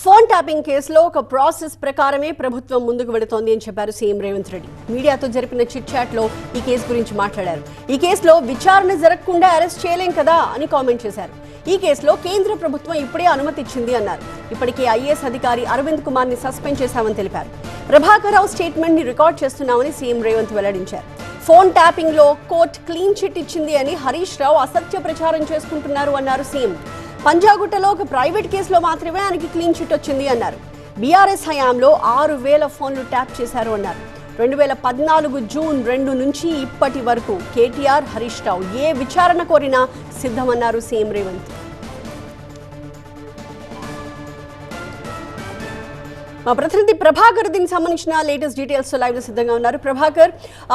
Phone tapping కేసులో ఒక process ప్రకారమే ప్రభుత్వం ముందుకు వెళుతోంది అని చెప్పారు సీఎం రేవంత్ రెడ్డి. మీడియాతో జరిపిన చిట్ చాట్ లో ఈ కేసు గురించి మాట్లాడారు. ఈ కేసులో విచారణ జరగకుండా అరెస్ట్ చేయలేం కదా అని కామెంట్ చేశారు. ఈ కేసులో కేంద్ర ప్రభుత్వం ఇప్పుడే అనుమతి ఇచ్చింది అన్నారు. ఇప్పటికే ఐఏఎస్ అధికారి అరవింద్ కుమార్ ని సస్పెండ్ చేశామని తెలిపారు. ప్రభాకర్ రావు స్టేట్మెంట్ ని రికార్డ్ చేస్తున్నామని సీఎం రేవంత్ వెల్లడించారు. ఫోన్ ట్యాపింగ్ లో కోర్టు క్లీన్ చిట్ ఇచ్చింది అని హరీష్ రావు అసత్య ప్రచారం చేసుకుంటున్నారు అన్నారు సీఎం. పంజాగుట్టలో ఒక ప్రైవేట్ కేసులో మాత్రమే ఆయనకి క్లీన్ చిట్ వచ్చింది అన్నారు. బీఆర్ఎస్ హయాంలో 6,000 ఫోన్లు ట్యాప్ చేశారు అన్నారు. 2014 జూన్ 2 నుంచి ఇప్పటి వరకు కేటీఆర్, హరీష్ రావు ఏ విచారణ కోరినా సిద్ధమన్నారు సీఎం రేవంత్. మా ప్రతినిధి ప్రభాకర్ దీనికి సంబంధించిన లేటెస్ట్ డీటెయిల్స్ లైవ్ లో సిద్ధంగా ఉన్నారు. ప్రభాకర్,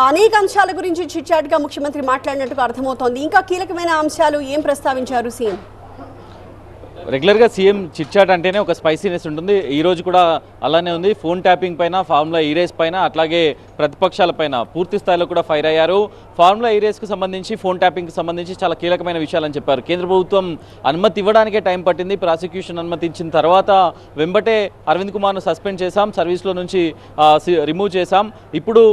అనేక అంశాల గురించి చిట్ చాట్ గా ముఖ్యమంత్రి మాట్లాడినట్టుగా అర్థమవుతోంది. ఇంకా కీలకమైన అంశాలు ఏం ప్రస్తావించారు సీఎం? రెగ్యులర్గా సీఎం చిట్ చాట్ అంటేనే ఒక స్పైసీనెస్ ఉంటుంది. ఈరోజు కూడా అలానే ఉంది. ఫోన్ ట్యాపింగ్ పైన, ఫార్ములా ఈ రేస్ పైన, అట్లాగే ప్రతిపక్షాల పైన పూర్తి స్థాయిలో కూడా ఫైర్ అయ్యారు. ఫార్ములా ఈ రేస్కు సంబంధించి, ఫోన్ ట్యాపింగ్కి సంబంధించి చాలా కీలకమైన విషయాలని చెప్పారు. కేంద్ర ప్రభుత్వం అనుమతి ఇవ్వడానికే టైం పట్టింది. ప్రాసిక్యూషన్ అనుమతి ఇచ్చిన తర్వాత వెంబటే అరవింద్ కుమార్ను సస్పెండ్ చేశాం, సర్వీస్లో నుంచి రిమూవ్ చేశాం. ఇప్పుడు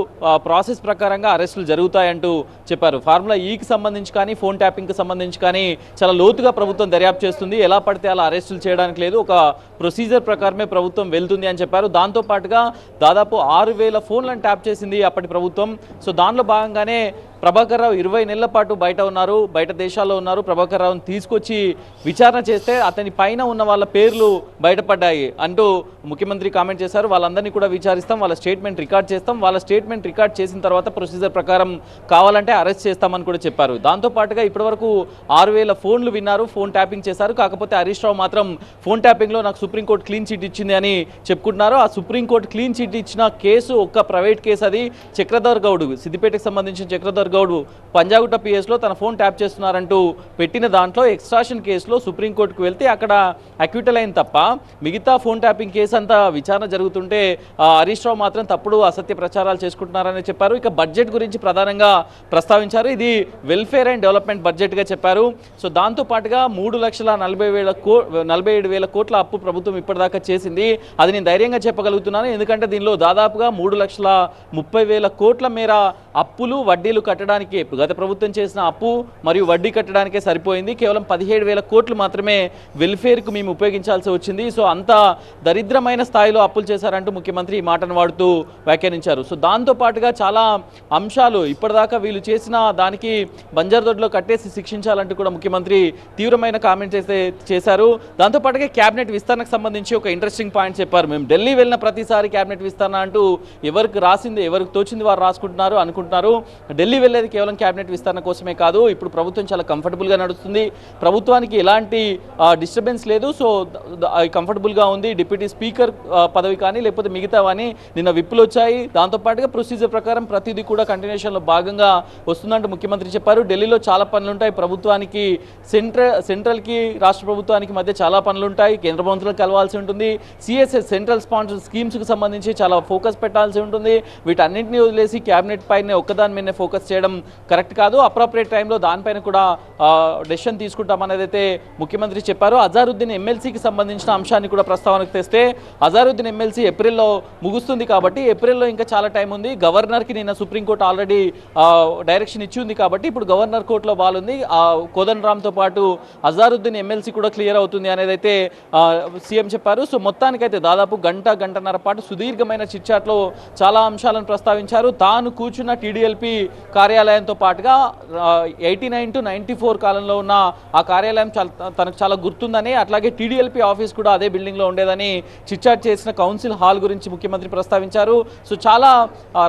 ప్రాసెస్ ప్రకారంగా అరెస్టులు జరుగుతాయంటూ చెప్పారు. ఫార్ములా ఈకి సంబంధించి కానీ, ఫోన్ ట్యాపింగ్కి సంబంధించి కానీ చాలా లోతుగా ప్రభుత్వం దర్యాప్తు చేస్తుంది. ఎలా పడితే అలా అరెస్టులు చేయడానికి లేదు, ఒక ప్రొసీజర్ ప్రకారమే ప్రభుత్వం వెళ్తుంది అని చెప్పారు. దాంతోపాటుగా దాదాపు 6,000 ఫోన్లను ట్యాప్ చేసింది అప్పటి ప్రభుత్వం. సో దానిలో భాగంగానే ప్రభాకర్ రావు 20 నెలల పాటు బయట ఉన్నారు, బయట దేశాల్లో ఉన్నారు. ప్రభాకర్ రావుని తీసుకొచ్చి విచారణ చేస్తే అతని పైన ఉన్న వాళ్ళ పేర్లు బయటపడ్డాయి అంటూ ముఖ్యమంత్రి కామెంట్ చేశారు. వాళ్ళందరినీ కూడా విచారిస్తాం, వాళ్ళ స్టేట్మెంట్ రికార్డ్ చేస్తాం, వాళ్ళ స్టేట్మెంట్ రికార్డ్ చేసిన తర్వాత ప్రొసీజర్ ప్రకారం కావాలంటే అరెస్ట్ చేస్తామని కూడా చెప్పారు. దాంతోపాటుగా ఇప్పటివరకు 6,000 ఫోన్లు విన్నారు, ఫోన్ ట్యాపింగ్ చేశారు. కాకపోతే హరీష్ రావు మాత్రం ఫోన్ ట్యాపింగ్లో నాకు సుప్రీంకోర్టు క్లీన్ చిట్ ఇచ్చింది అని చెప్పుకుంటున్నారు. ఆ సుప్రీంకోర్టు క్లీన్ చిట్ ఇచ్చిన కేసు ఒక్క ప్రైవేట్ కేసు, అది చక్రధర్ గౌడ్, సిద్దిపేటకు సంబంధించిన చక్రధర్ గౌడ్ పంజాగుట్ట పిఎస్లో తన ఫోన్ ట్యాప్ చేస్తున్నారంటూ పెట్టిన దాంట్లో ఎక్స్ట్రాషన్ కేసులో సుప్రీంకోర్టుకు వెళ్తే అక్కడ అక్విటల్ అయిన తప్ప మిగతా ఫోన్ ట్యాపింగ్ కేసు అంతా విచారణ జరుగుతుంటే హరీష్ రావు మాత్రం తప్పుడు అసత్య ప్రచారాలు చేసుకుంటున్నారని చెప్పారు. ఇక బడ్జెట్ గురించి ప్రధానంగా ప్రస్తావించారు. ఇది వెల్ఫేర్ అండ్ డెవలప్మెంట్ బడ్జెట్గా చెప్పారు. సో దాంతోపాటుగా 3,47,000 కోట్ల అప్పు ప్రభుత్వం ఇప్పటిదాకా చేసింది. అది నేను ధైర్యంగా చెప్పగలుగుతున్నాను, ఎందుకంటే దీనిలో దాదాపుగా 3,30,000 కోట్ల మేర అప్పులు, వడ్డీలు కట్టడానికి గత ప్రభుత్వం చేసిన అప్పు మరియు వడ్డీ కట్టడానికే సరిపోయింది. కేవలం 17,000 కోట్లు మాత్రమే వెల్ఫేర్కు మేము ఉపయోగించాల్సి వచ్చింది. సో అంత దరిద్రమైన స్థాయిలో అప్పులు చేశారంటూ ముఖ్యమంత్రి ఈ మాటను వాడుతూ వ్యాఖ్యానించారు. సో దాంతోపాటుగా చాలా అంశాలు ఇప్పటిదాకా వీళ్ళు చేసిన దానికి బంజార్దొడ్లో కట్టేసి శిక్షించాలంటూ కూడా ముఖ్యమంత్రి తీవ్రమైన కామెంట్ చేశారు. దాంతోపాటుగా క్యాబినెట్ విస్తరణకు సంబంధించి ఒక ఇంట్రెస్టింగ్ పాయింట్ చెప్పారు. మేము ఢిల్లీ వెళ్ళిన ప్రతిసారి క్యాబినెట్ విస్తరణ అంటూ ఎవరికి రాసింది, ఎవరికి తోచింది వారు రాసుకుంటున్నారు అనుకుంటున్నారు. ఢిల్లీ వెళ్ళేది కేవలం క్యాబినెట్ విస్తరణ కోసమే కాదు, ఇప్పుడు ప్రభుత్వం చాలా కంఫర్టబుల్గా నడుస్తుంది, ప్రభుత్వానికి ఎలాంటి డిస్టర్బెన్స్ లేదు. సో కంఫర్టబుల్గా ఉంది. డిప్యూటీ స్పీకర్ పదవి కానీ లేకపోతే మిగతావని నిన్న విప్పులు వచ్చాయి. దాంతోపాటుగా ప్రొసీజర్ ప్రకారం ప్రతిదీ కూడా కంటిన్యూషన్లో భాగంగా వస్తుందంటూ ముఖ్యమంత్రి చెప్పారు. ఢిల్లీలో చాలా పనులు ఉంటాయి, ప్రభుత్వానికి సెంట్రల్కి రాష్ట్ర ప్రభుత్వానికి మధ్య చాలా పనులు ఉంటాయి, కేంద్ర మంత్రులను కలవాల్సి ఉంటుంది, సిఎస్ఎస్ సెంట్రల్ స్పాన్సర్ స్కీమ్స్కి సంబంధించి చాలా ఫోకస్ పెట్టాల్సి ఉంటుంది. వీటన్నింటినీ వదిలేసి క్యాబినెట్ పైన ఒక్కదాని మీదనే ఫోకస్ చేయడం కరెక్ట్ కాదు, అప్రోప్రియేట్ టైంలో దానిపైన కూడా డెసిషన్ తీసుకుంటామనేది అయితే ముఖ్యమంత్రి చెప్పారు. అజారుద్దీన్ ఎమ్మెల్సీకి సంబంధించిన అంశాన్ని కూడా ప్రస్తావనకు తెస్తే, అజారుద్దీన్ ఎమ్మెల్సీ ఏప్రిల్లో ముగుస్తుంది కాబట్టి ఏప్రిల్లో ఇంకా చాలా టైం ఉంది. గవర్నర్కి నిన్న సుప్రీంకోర్టు ఆల్రెడీ డైరెక్షన్ ఇచ్చి ఉంది కాబట్టి ఇప్పుడు గవర్నర్ కోర్టులో బాలుంది. కోదండరామ్తో పాటు అజారుద్దీన్ ఎమ్మెల్సీ కూడా క్లియర్ అవుతుంది అనేది అయితే సీఎం చెప్పారు. సో మొత్తానికైతే దాదాపు గంటన్నర పాటు సుదీర్ఘమైన చిట్చాట్లో చాలా అంశాలను ప్రస్తావించారు. తాను కూర్చున్న టీడీఎల్పీ కార్యాలయంతో పాటుగా 89 to 94 కాలంలో ఉన్న ఆ కార్యాలయం తనకు చాలా గుర్తుందని, అట్లాగే టీడీఎల్పీ ఆఫీస్ కూడా అదే బిల్డింగ్లో ఉండేదని చిట్చాట్ చేసిన కౌన్సిల్ హాల్ గురించి ముఖ్యమంత్రి ప్రస్తావించారు. సో చాలా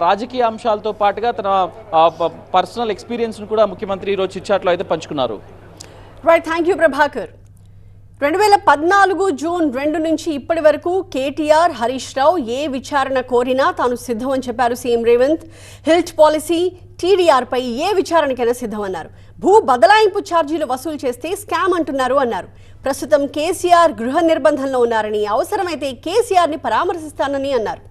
రాజకీయ అంశాలతో పాటుగా తన పర్సనల్ ఎక్స్పీరియన్స్ను కూడా ముఖ్యమంత్రి ఈరోజు చిట్చాట్లో అయితే పంచుకున్నారు. Right, thank you Prabhakar. 2014 June 2 నుంచి ఇప్పటి వరకు కేటీఆర్, హరీష్ రావు ఏ విచారణ కోరినా తాను సిద్ధం అని చెప్పారు CM Revanth. HILT policy, TDR పై ఏ విచారణకైనా సిద్ధమన్నారు. భూ బదలాయింపు ఛార్జీలు వసూలు చేస్తే స్కామ్ అంటున్నారు అన్నారు. ప్రస్తుతం కేసీఆర్ గృహ నిర్బంధంలో ఉన్నారని, అవసరమైతే కేసీఆర్ని పరామర్శిస్తానని అన్నారు.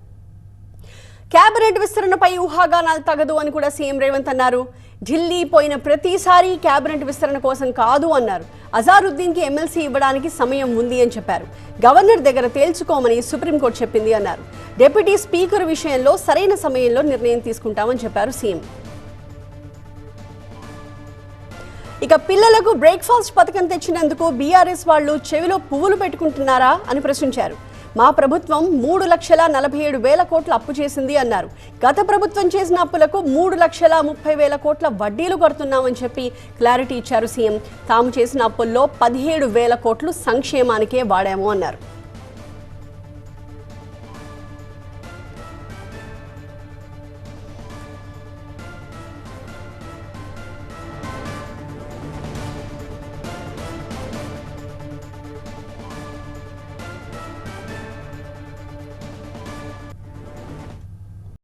కేబినెట్ విస్తరణపై ఊహాగానాలు తగదు అని కూడా సీఎం రేవంత్ అన్నారు. ఢిల్లీ పోయిన ప్రతిసారి కేబినెట్ విస్తరణ కోసం కాదు అన్నారు. అజారుద్దీన్కి ఎమ్మెల్సీ ఇవ్వడానికి సమయం ఉంది అని చెప్పారు. గవర్నర్ దగ్గర తేల్చుకోమని సుప్రీంకోర్టు చెప్పింది అన్నారు. డిప్యూటీ స్పీకర్ విషయంలో సరైన సమయంలో నిర్ణయం తీసుకుంటామని చెప్పారు సీఎం. ఇక పిల్లలకు బ్రేక్ఫాస్ట్ పథకం తెచ్చినందుకు బీఆర్ఎస్ వాళ్ళు చెవిలో పువ్వులు పెట్టుకుంటున్నారా అని ప్రశ్నించారు. మా ప్రభుత్వం 3,47,000 కోట్ల అప్పు చేసింది అన్నారు. గత ప్రభుత్వం చేసిన అప్పులకు 3,30,000 కోట్ల వడ్డీలు కడుతున్నామని చెప్పి క్లారిటీ ఇచ్చారు సీఎం. తాము చేసిన అప్పుల్లో 17,000 కోట్లు సంక్షేమానికే వాడాము అన్నారు.